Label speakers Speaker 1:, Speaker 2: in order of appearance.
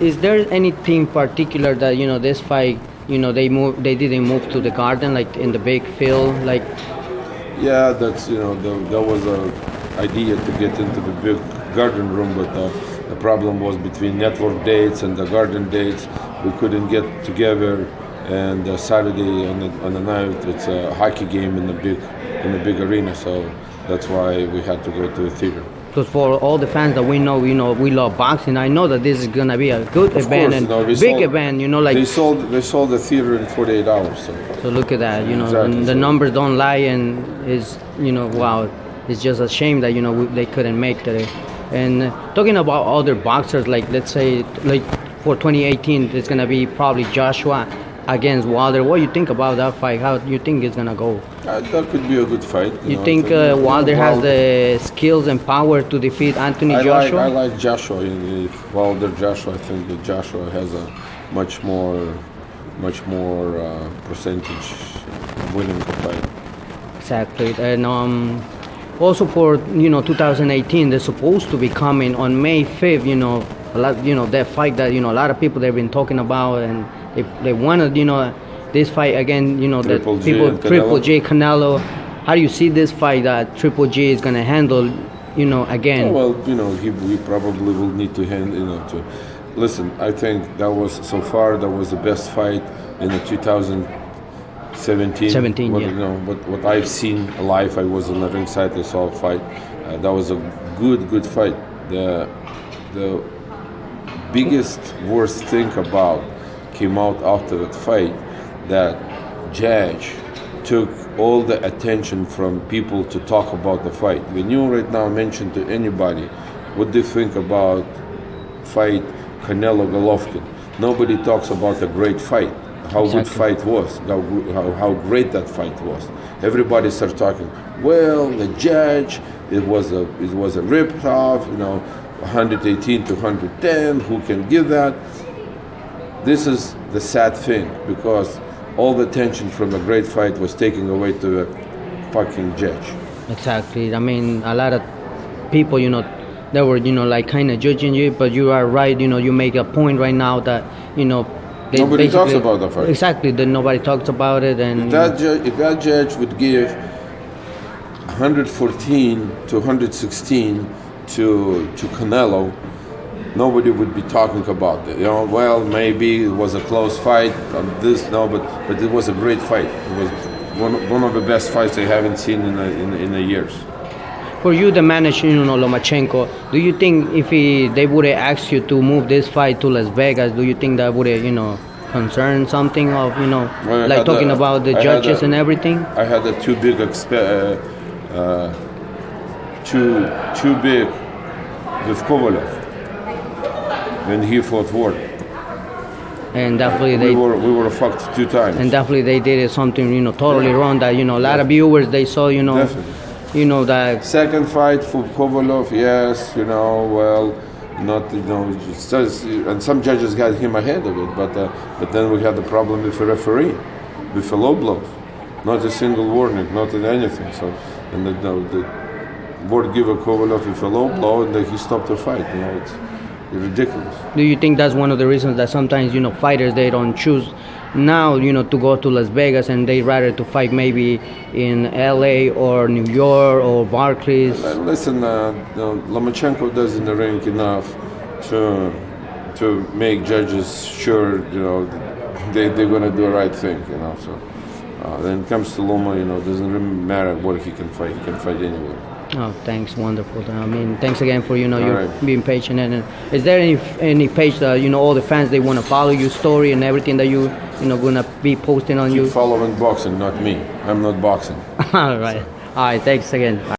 Speaker 1: Is there anything particular that this fight they didn't move to the garden like in the big field like?
Speaker 2: Yeah, that's that was a idea to get into the big garden room, but the problem was between network dates and the garden dates. We couldn't get together, and Saturday on the night it's a hockey game in the big arena, so that's why we had to go to the theater.
Speaker 1: Because for all the fans that we know, we love boxing. I know that this is gonna be a good event and big event. Like
Speaker 2: they sold the theater in 48 hours.
Speaker 1: So look at that.
Speaker 2: Exactly.
Speaker 1: The numbers don't lie, and is wow. It's just a shame that they couldn't make today. And talking about other boxers, like let's say like for 2018, it's gonna be probably Joshua against Wilder. What do you think about that fight? How do you think it's gonna go?
Speaker 2: That could be a good fight.
Speaker 1: You think Wilder has the skills and power to defeat Anthony Joshua?
Speaker 2: I like Joshua. If Wilder Joshua, I think that Joshua has a much more percentage winning the fight.
Speaker 1: Exactly. And also for 2018, they're supposed to be coming on May 5th. A lot. That fight that a lot of people they've been talking about, and they wanted this fight again. That people Triple J Canelo. How do you see this fight that Triple J is gonna handle? Again.
Speaker 2: Well, he probably will need to handle. Listen, I think that was so far the best fight in the 2017.
Speaker 1: 17,
Speaker 2: What I've seen live, I was on the ringside. I saw a fight. That was a good fight. The biggest worst thing about came out after that fight, that judge took all the attention from people to talk about the fight. When you right now mention to anybody what they think about fight Canelo Golovkin, nobody talks about a great fight, how good fight was, how great that fight was. Everybody starts talking, well, the judge, it was a rip-off, 118 to 110, who can give that? This is the sad thing, because all the attention from a great fight was taken away to a fucking judge.
Speaker 1: Exactly. I mean, a lot of people, they were, like kind of judging you, but you are right. You make a point right now that,
Speaker 2: nobody talks about the fight.
Speaker 1: Exactly. That nobody talks about it, and
Speaker 2: if that judge would give 114 to 116 to Canelo, nobody would be talking about it. Well, maybe it was a close fight, but it was a great fight. It was one of the best fights I haven't seen in the years.
Speaker 1: For you, the manager, Lomachenko, do you think if they would have asked you to move this fight to Las Vegas, do you think that would have, concern something of, like talking about the judges and everything?
Speaker 2: I had too big with Kovalev when he fought Ward.
Speaker 1: And definitely
Speaker 2: we were fucked 2 times.
Speaker 1: And definitely they did something totally wrong that a lot of viewers they saw
Speaker 2: definitely.
Speaker 1: That
Speaker 2: second fight for Kovalev, yes, well, not and some judges got him ahead of it, but then we had the problem with the referee, with the low blows, not a single warning, not anything. So and the board gave a Kovalev with a low blow, and then he stopped the fight. It's ridiculous.
Speaker 1: Do you think that's one of the reasons that sometimes fighters they don't choose now to go to Las Vegas, and they rather to fight maybe in LA or New York or Barclays?
Speaker 2: Listen, Lomachenko does in the ring enough to make judges sure they're gonna do the right thing. So when it comes to Loma, it doesn't really matter what he can fight. He can fight anywhere.
Speaker 1: Oh, thanks, wonderful. I mean, thanks again for you
Speaker 2: right.
Speaker 1: being patient. And is there any page that all the fans they want to follow your story and everything that you gonna be posting on you?
Speaker 2: Keep following boxing, not me. I'm not boxing.
Speaker 1: All right. Thanks again.